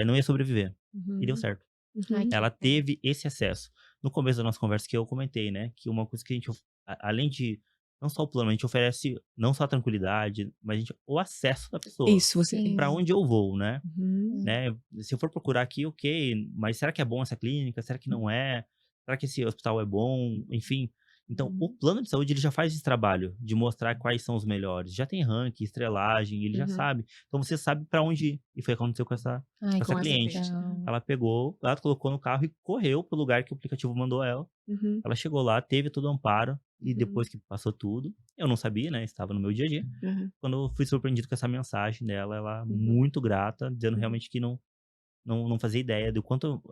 não ia sobreviver. E deu Uhum. certo. Ai, Uhum. que Ela legal. teve esse acesso. No começo da nossa conversa que eu comentei, né, que uma coisa que a gente além de não só o plano, a gente oferece não só a tranquilidade, mas o acesso da pessoa, Isso, você. Sim. para Isso. onde eu vou, né. Uhum. Né, se eu for procurar aqui, ok, mas será que é bom essa clínica? Será que não é? Será que esse hospital é bom? Enfim, então o Uhum. plano de saúde ele já faz esse trabalho de mostrar quais são os melhores. Já tem ranking, estrelagem, ele já Uhum. sabe. Então você sabe para onde ir. E foi o que aconteceu com essa, Ai, com essa que Com essa cliente. cliente. legal. Ela pegou, ela colocou no carro e correu pro lugar que o aplicativo mandou ela. Uhum. Ela chegou lá, teve todo o amparo, e Uhum. depois que passou tudo, eu não sabia, né? Estava no meu dia a dia. Uhum. Quando eu fui surpreendido com essa mensagem dela, ela Uhum. muito grata, dizendo Uhum. realmente que não fazia ideia do quanto,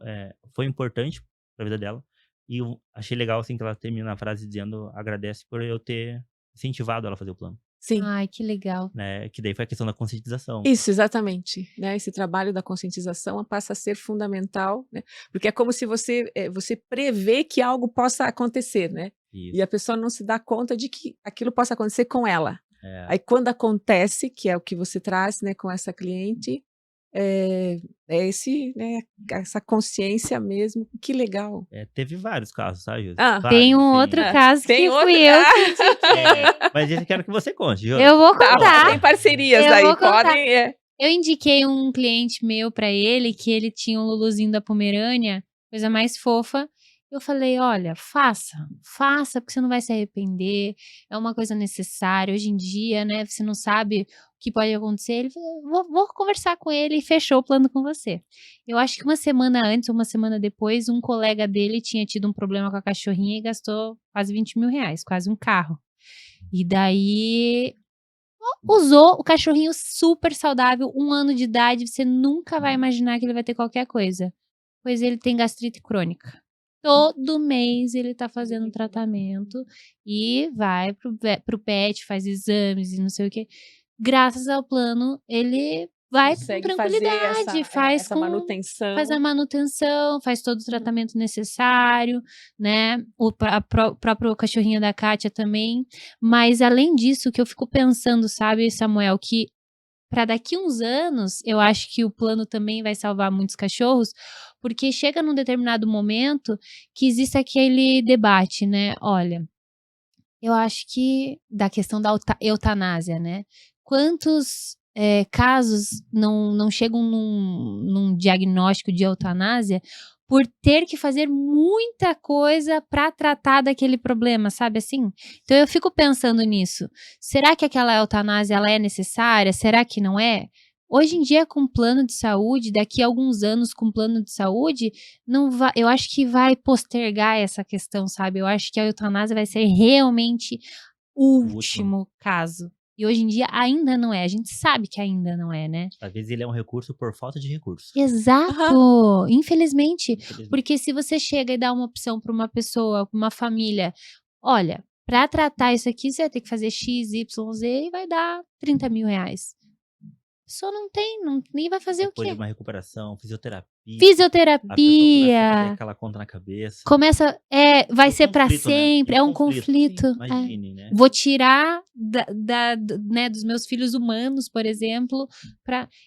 foi importante pra vida dela. E eu achei legal, assim, que ela termina a frase dizendo: "Agradece por eu ter incentivado ela a fazer o plano", Sim. Ai, que legal. né, que daí foi a questão da conscientização. Isso, exatamente, né, esse trabalho da conscientização passa a ser fundamental, né, porque é como se você prevê que algo possa acontecer, né, e Isso. a pessoa não se dá conta de que aquilo possa acontecer com ela. É, Aí quando acontece, que é o que você traz, né, com essa cliente, né, essa consciência mesmo, que legal. teve vários casos, sabe, Josi? Ah, Tem Vários, um outro assim. caso tem que outro fui eu que indiquei. Mas esse eu quero que você conte, Eu Josi. vou tá, contar. tem parcerias Eu aí, vou contar. podem. Eu indiquei um cliente meu pra ele, que ele tinha um Luluzinho da Pomerânia, coisa mais fofa. Eu falei: "Olha, faça, porque você não vai se arrepender, é uma coisa necessária. Hoje em dia, né, você não sabe o que pode acontecer". Ele falou: "Vou conversar com ele", e fechou o plano com você. Eu acho que uma semana antes ou uma semana depois, um colega dele tinha tido um problema com a cachorrinha e gastou quase R$20.000, quase um carro. E daí usou o cachorrinho super saudável, 1 ano de idade, você nunca vai imaginar que ele vai ter qualquer coisa. Pois ele tem gastrite crônica. Todo mês ele tá fazendo tratamento e vai pro pet, faz exames e não sei o quê. Graças ao plano, ele vai com Consegue fazer tranquilidade, essa manutenção. faz a manutenção, faz todo o tratamento necessário, né, o próprio cachorrinho da Kátia também. Mas além disso, o que eu fico pensando, sabe, Samuel, que para daqui uns anos, eu acho que o plano também vai salvar muitos cachorros, porque chega num determinado momento que existe aquele debate, né, olha, eu acho que da questão da eutanásia, né, quantos, casos não chegam num diagnóstico de eutanásia, por ter que fazer muita coisa para tratar daquele problema, sabe assim? Então eu fico pensando nisso, será que aquela eutanásia ela é necessária, será que não é? Hoje em dia com plano de saúde, daqui a alguns anos com plano de saúde, não vai, eu acho que vai postergar essa questão, sabe, eu acho que a eutanásia vai ser realmente o O último, né. último caso. E hoje em dia ainda não é, a gente sabe que ainda não é, né. Às vezes ele é um recurso por falta de recurso, Aham. Exato, infelizmente, infelizmente. porque se você chega e dá uma opção para uma pessoa, pra uma família, olha, para tratar isso aqui você vai ter que fazer X, Y, Z e vai dar R$30.000. A pessoa não tem, nem vai fazer o Depois de quê? uma recuperação, fisioterapia, A pessoa começa a ter Fisioterapia. aquela conta na cabeça. Começa, vai Um ser pra conflito, né? sempre, Um é um conflito. conflito. Imagine, né? Vou tirar né, dos meus filhos humanos, por exemplo,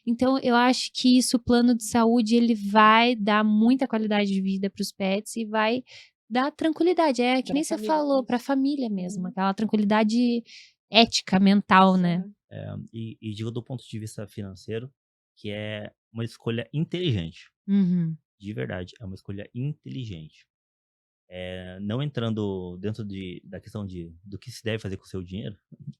então eu acho que isso, o plano de saúde, ele vai dar muita qualidade de vida para os pets e vai dar tranquilidade, que Pra nem você família, falou, isso. para a família mesmo, aquela tranquilidade ética, mental, né? E digo do ponto de vista financeiro, que é uma escolha inteligente. Uhum. De verdade, é uma escolha inteligente. Não entrando dentro da questão do que se deve fazer com o seu dinheiro,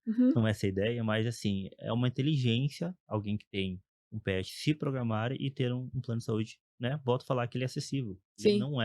Uhum. não é essa a ideia, mas assim, é uma inteligência, alguém que tem um pet se programar e ter um plano de saúde, né? Volto a falar que ele é acessível. Ele Sim. não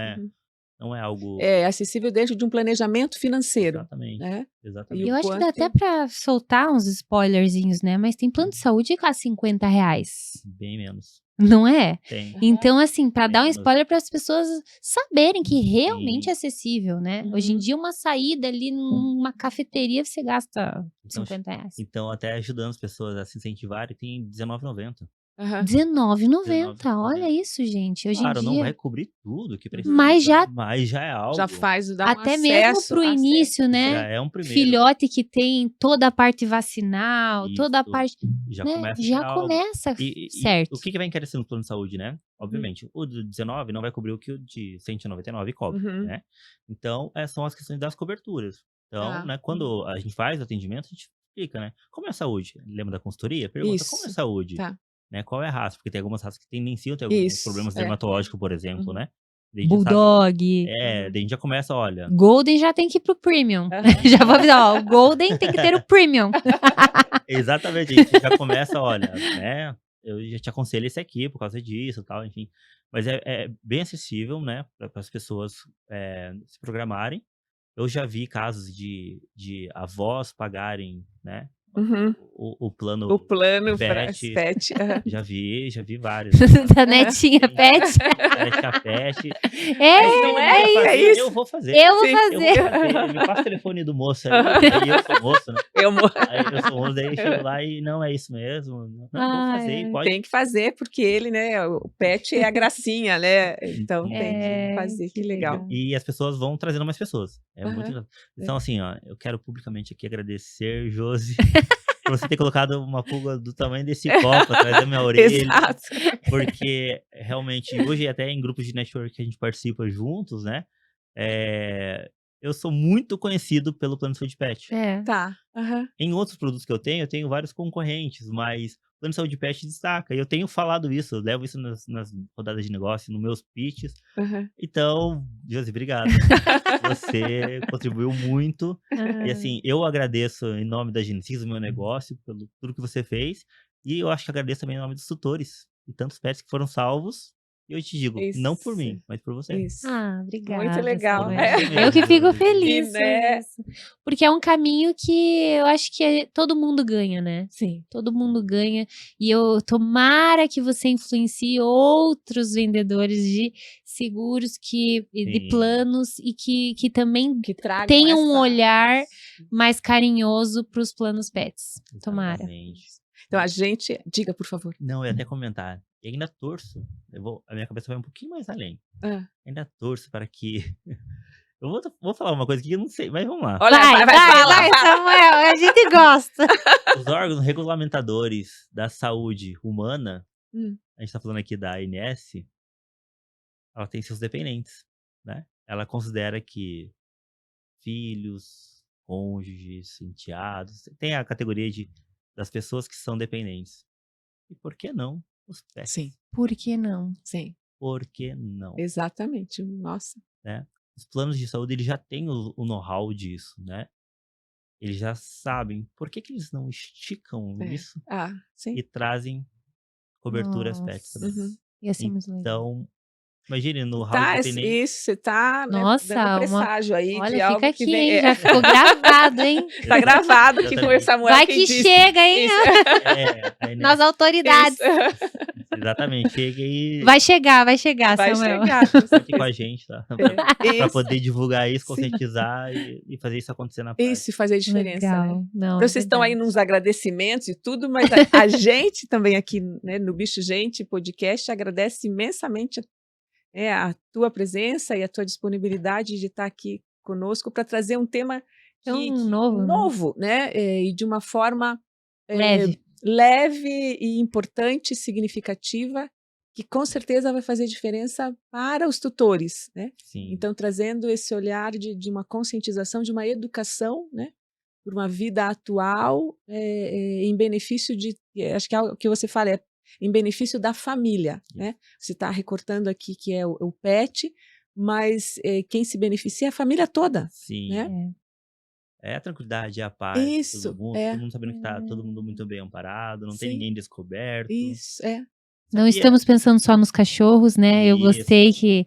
é algo... É acessível dentro de um planejamento financeiro, Exatamente, né? exatamente. Eu o acho que dá quanto- até pra soltar uns spoilerzinhos, né? Mas tem plano de saúde que R$50, Bem menos. não é? Tem. Então, assim, pra dar um Menos. spoiler para as pessoas saberem que realmente Sim. é acessível, né? Uhum. Hoje em dia, uma saída ali numa cafeteria, você gasta Então, R$50. Então, até ajudando as pessoas a se incentivarem, tem R$19,90. Aham. R$19,90. Olha isso, gente. Hoje Claro, em não dia. vai cobrir tudo que precisa, Mas já é algo. Já dá um até mesmo acesso, pro início, Já né? é um primeiro. Filhote que tem toda a parte vacinal, toda a Isso. parte. Já Né? começa a Já ser algo. começa E certo. o que vai encarecer no plano de saúde, né? Obviamente, o de 19 não vai cobrir o que o de 199 cobre, Uhum. né? Então, são as questões das coberturas. Então, Tá. né, quando a gente faz o atendimento, a gente explica, né? Como é a saúde? Lembra da consultoria? Pergunta, como é a Isso. saúde? Tá. Né? Qual é a raça? Porque tem algumas raças que tendenciam a ter alguns Isso, problemas é. dermatológicos, por exemplo, Uhum. né? Daí a gente sabe- Bulldog. daí a gente já começa, olha... Golden já tem que ir pro Premium. Aham. Já vou avisar, ó, o Golden tem que ter o Premium. Exatamente, a gente já começa, olha, né? Eu já te aconselho esse aqui por causa disso e tal, enfim. Mas é bem acessível, né? Para as pessoas se programarem. Eu já vi casos de avós pagarem, né? Uhum. O plano O plano para pet. pet. Aham. Já vi vários. Da netinha Sim. pet. Teste pet. Mas não Ele é vai fazer, isso. eu vou fazer. Eu vou Sim. fazer. Me passa o telefone do moço aí, aí eu sou moço, né? Eu mo- Aí eu sou moço, daí eu chego lá e não é isso mesmo. Não, vou fazer, Ai. pode. Tem que fazer, porque ele, né? O pet é a gracinha, né? Então tem que fazer. Que legal. E as pessoas vão trazendo mais pessoas. É Aham. muito engraçado. Então, assim, ó, eu quero publicamente aqui agradecer, Josi, por você ter colocado uma pulga do tamanho desse copo atrás da minha orelha. Exato. Porque realmente, hoje até em grupos de network que a gente participa juntos, né? Eu sou muito conhecido pelo Plano de Saúde Pet. Tá. Aham. Em outros produtos que eu tenho vários concorrentes, mas o Plano de Saúde Pet destaca. E eu tenho falado isso, eu levo isso nas rodadas de negócio, nos meus pitches. Aham. Então, Josi, obrigado. Você contribuiu muito. E assim, eu agradeço em nome da Genesis, do meu negócio, pelo tudo que você fez. E eu acho que agradeço também em nome dos tutores e tantos pets que foram salvos. E eu te digo, não por Isso. mim, mas por você. Isso. Obrigada. Muito legal. Samuel. É. Eu que fico E, feliz. né? com isso. Porque é um caminho que eu acho que todo mundo ganha, né? Sim. Todo mundo ganha. E eu tomara que você influencie outros vendedores de seguros de Sim. planos e que também Que tragam tenham um essa- olhar mais carinhoso para os planos pets. Tomara. exatamente. Então a gente... Diga, por favor. Não, eu ia até comentar. E ainda torço. A minha cabeça vai um pouquinho mais além. Ah. Ainda torço para que. Eu vou falar uma coisa que eu não sei, mas vamos lá. Olha, fala. Samuel, a gente gosta. Os órgãos regulamentadores da saúde humana, Hum. a gente tá falando aqui da ANS, ela tem seus dependentes, né? Ela considera que filhos, cônjuges, enteados, tem a categoria das pessoas que são dependentes. E por que não os pets? Sim, Por que não? sim. Por que não? Exatamente. Nossa. Os planos de saúde, eles já têm o know-how disso, né? Eles já sabem. Por que eles não esticam É. isso Ah, sim. e trazem cobertura às pets também? Uhum. Ia ser muito legal. Então, imagine no Tá, hall de dependente. isso, você tá, né, Nossa, dando uma- presságio aí de Olha, algo fica que aqui, vem. hein? Já ficou gravado, hein? Tá gravado que foi o Exatamente. Samuel Vai quem que disse. chega, hein? Isso. A ANS Nas autoridades. Isso. Exatamente. Chega e Vai chegar, Vai Samuel. chegar, com fique com certeza. a gente, tá? É, Pra isso, poder divulgar isso, sim. conscientizar e fazer isso acontecer na prática. Isso, e fazer diferença, né? Legal. Não, é Vocês estão aí verdade. nos agradecimentos e tudo, mas a gente também aqui, né, no Bicho Gente Podcast agradece imensamente a tua presença e a tua disponibilidade de estar aqui conosco para trazer um tema Tão novo, né? novo, né? E de uma forma Leve. leve e importante, significativa, que com certeza vai fazer diferença para os tutores, né? Sim. Então, trazendo esse olhar de uma conscientização, de uma educação, né? Por uma vida atual, em benefício de. Acho que é o que você fala, é em benefício da família, né? Você está recortando aqui que é o pet, mas quem se beneficia é a família toda, Sim. né? É a tranquilidade, é a paz, Isso, todo mundo sabendo que tá todo mundo muito bem amparado, não tem Sim. ninguém descoberto. Isso, Não Sabia? estamos pensando só nos cachorros, né? Eu Isso. gostei que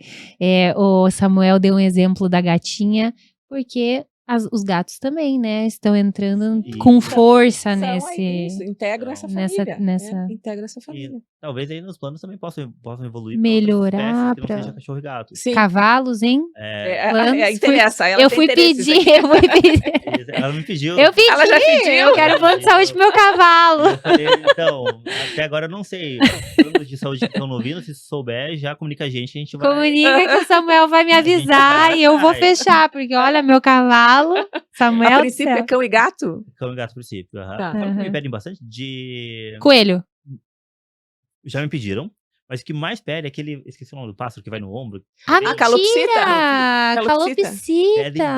o Samuel deu um exemplo da gatinha, porque os gatos também, né? Estão entrando Isso. com força São aí, isso, nesse. integram essa nessa- família. nessa- Né? Integram essa E família. talvez aí nos planos também possam evoluir pra outras Melhorar espécies que não pra- seja cachorro e gato. Sim. Cavalos, hein? Planos, Interessa. Ela eu tem fui interesses pedir, aqui. eu fui pedir. Ela me pediu. Eu pedi, Ela já pediu? eu quero plano de saúde pro meu E cavalo. eu falei, então, até agora eu não sei. Os planos de saúde que estão ouvindo, se souber, já comunica a gente vai. Comunica que o Samuel vai me avisar e eu vou fechar, porque olha, meu cavalo, A Samuel do princípio é céu. cão e gato? Cão e gato, a princípio. Aham. Tá. Sabe o que me Aham. pedem bastante? Coelho. Já me pediram, mas o que mais pede é aquele. Esqueci o nome do pássaro que vai no ombro. Ah, Bem- calopsita? mentira! Calopsita? Pedem Calopsita.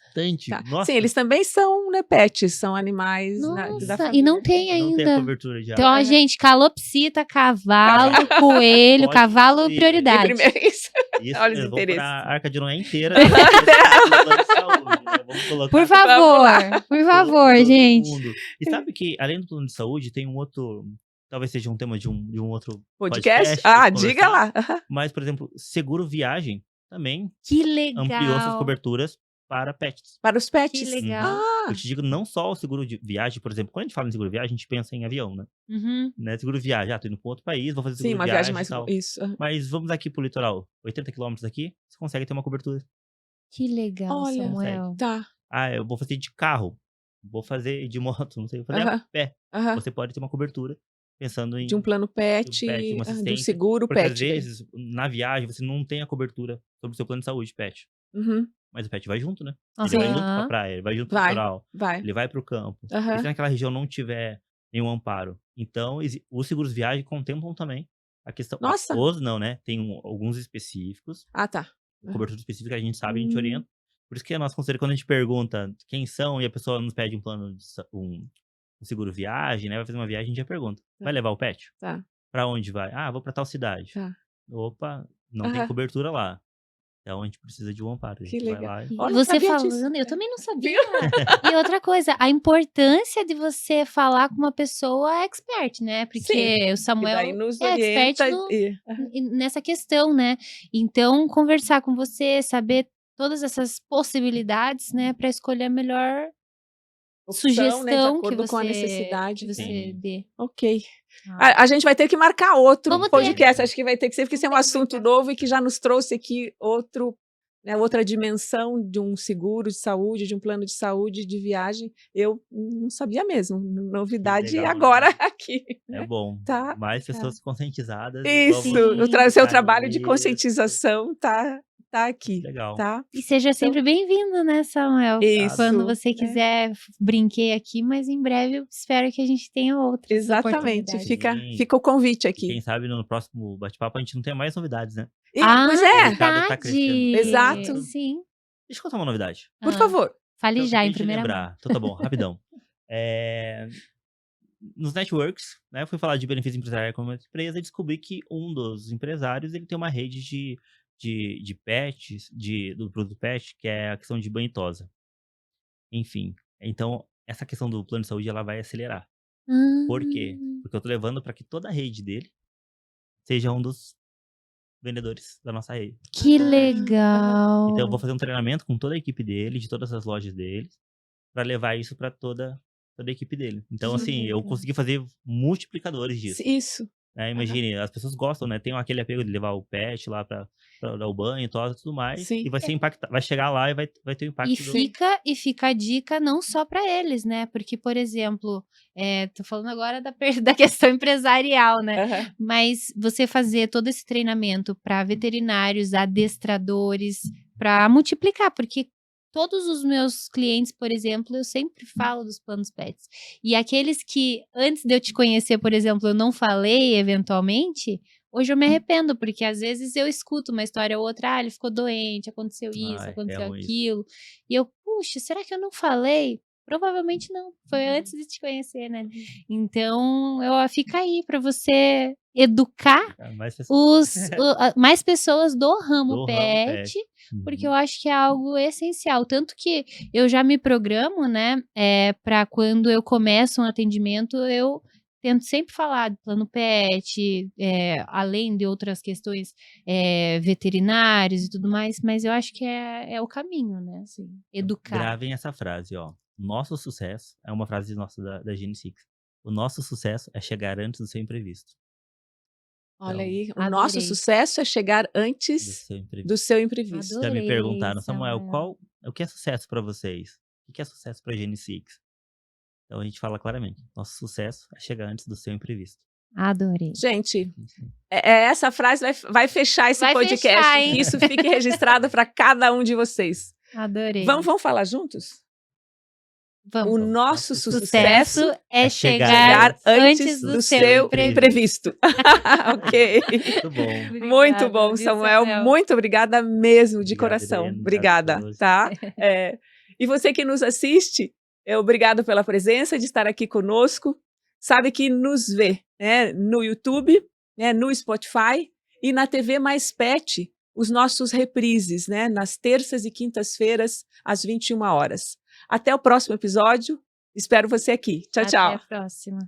bastante. Tá. Nossa, Sim, eles também são, né, pets, são animais da Nossa, família. e não tem não tem ainda. cobertura já. Então, ó, É. gente, calopsita, cavalo, coelho, Pode cavalo, ser. Em prioridade. primeiro, isso. Isso Olha os mesmo, vamos interesses. pra Arca de Noé inteira. Plano de saúde, né? Vamos colocar Por Vamos lá. favor, por favor, todo gente. mundo. E sabe que, além do plano de saúde, tem um outro. Talvez seja um tema de um outro Podcast? pra Ah, gente diga conversar. lá. Aham. Mas, por exemplo, seguro viagem também Que ampliou suas legal. coberturas para pets. Para os Que pets. legal. Ah, Eu te digo, não só o seguro de viagem, por exemplo, quando a gente fala em seguro de viagem, a gente pensa em avião, né? Uhum. Seguro de viagem, tô indo para outro país, vou fazer seguro sim, uma de viagem viagem mais. e tal. Isso. aham. Mas vamos aqui pro litoral, 80 quilômetros daqui, você consegue ter uma cobertura. Que legal, Olha, Samuel. Tá. Ah, eu vou fazer de carro, vou fazer de moto, não sei, vou fazer Aham. a pé. Aham. Você pode ter uma cobertura pensando em De um plano pet, de um de um assistência, seguro porque pet. às daí. vezes na viagem você não tem a cobertura sobre o seu plano de saúde, pet. Uhum. Mas o pet vai junto, né? Aham. Ele vai junto pra praia, ele vai junto pro Vai. litoral, Vai. ele vai pro campo. E Aham. se naquela região não tiver nenhum amparo, então os seguros viagem contemplam também a questão. Nossa. Os não, né? Tem alguns específicos, Ah, tá. cobertura específica a gente sabe, a gente Hum. orienta. Por isso que a nossa conselho, quando a gente pergunta quem são e a pessoa nos pede um plano de um seguro viagem, né? Vai fazer uma viagem, a gente já pergunta. Vai levar o pet? Tá. Pra onde vai? Ah, vou pra tal cidade. Tá. Opa, não tem Aham. cobertura lá. Então a gente precisa de um amparo. A Que gente vai legal. lá e... E Olha, eu você sabia disso. falando, eu também não sabia. E outra coisa, a importância de você falar com uma pessoa expert, né? Porque Sim, o Que Samuel daí nos é expert orienta. nessa questão, né? Então, conversar com você, saber todas essas possibilidades, né, para escolher a melhor Opção, né, de sugestão que acordo com a você, necessidade. que você Sim. dê. Ok. Ah. A gente vai ter que marcar outro Vamos ter. podcast. Acho que vai ter que ser, porque isso é um assunto novo e que já nos trouxe aqui outra dimensão de um seguro de saúde, de um plano de saúde, de viagem. Eu não sabia mesmo. Novidade legal, né? agora aqui. É bom. Tá, Mais pessoas conscientizadas. Isso, vamos o seu ficar trabalho de nisso. conscientização tá aqui, Legal. tá? E seja sempre bem-vindo, né, Samuel? Isso. Quando você né? quiser, brinquei aqui, mas em breve eu espero que a gente tenha outras Exatamente. oportunidades. Fica o convite E aqui. quem sabe no próximo bate-papo a gente não tem mais novidades, né? Pois é, O mercado tá crescendo. Exato. Sim. Deixa eu contar uma novidade. por Ah, favor. Fale Eu já acabei em de primeira mão. lembrar. Então tá bom, rapidão. Nos networks, né, eu fui falar de benefício empresarial como empresa e descobri que um dos empresários ele tem uma rede de pets, do produto pet, que é a questão de banho e tosa. Enfim, então essa questão do plano de saúde ela vai acelerar. Por quê? Porque eu tô levando para que toda a rede dele seja um dos vendedores da nossa rede. Que legal. Então eu vou fazer um treinamento com toda a equipe dele, de todas as lojas dele, para levar isso para toda a equipe dele. Então, Que assim, eu legal. consegui fazer multiplicadores disso. Isso. né? Imagine, as pessoas gostam, né? Tem aquele apego de levar o pet lá pra dar o banho, tosa e tudo mais. E Sim. vai ser vai chegar lá e vai ter o E impacto do... fica a dica não só para eles, né? Porque, por exemplo, tô falando agora da questão empresarial, né? Aham. Mas você fazer todo esse treinamento para veterinários, adestradores, para multiplicar, porque todos os meus clientes, por exemplo, eu sempre falo dos planos pets. E aqueles que antes de eu te conhecer, por exemplo, eu não falei eventualmente, hoje eu me arrependo, porque às vezes eu escuto uma história ou outra, ele ficou doente, aconteceu isso, Ai, é aconteceu ruim isso. aquilo. E eu, puxa, será que eu não falei? Provavelmente não, foi antes de te conhecer, né? Então, fica aí para você educar Mais pessoas mais pessoas do ramo do ramo pet, pet. porque eu Uhum. acho que é algo essencial. Tanto que eu já me programo, né, para quando eu começo um atendimento, eu tento sempre falar de plano pet, além de outras questões, veterinárias e tudo mais, mas eu acho que é o caminho, né, assim, educar. Gravem essa frase, ó. Nosso sucesso é uma frase nossa da Gene Six. O nosso sucesso é chegar antes do seu imprevisto. Olha Então, aí, o nosso Adorei. sucesso é chegar do antes seu do imprevisto. seu imprevisto. Já me Adorei, perguntaram, Samuel, Samuel. o que é sucesso para vocês? O que é sucesso para Gene Six? Então a gente fala claramente, nosso sucesso é chegar antes do seu imprevisto. Adorei. Gente, essa frase vai fechar esse Vai podcast, fechar, hein? que isso fique registrado para cada um de vocês. Adorei. Vamos falar juntos? Vamos. O nosso Sucesso sucesso é chegar chegar antes do seu imprevisto. Ok. Muito bom. Muito Obrigada, bom, viu, Samuel. Samuel? Muito obrigada mesmo, de Obrigado, coração. Irene. Obrigada, Maravilhoso. tá? E você que nos assiste, obrigado pela presença, de estar aqui conosco. Sabe que nos vê, né, no YouTube, né, no Spotify e na TV Mais Pet, os nossos reprises, né, nas terças e quintas-feiras, às 21 horas. Até o próximo episódio. Espero você aqui. Tchau, tchau. Até a próxima.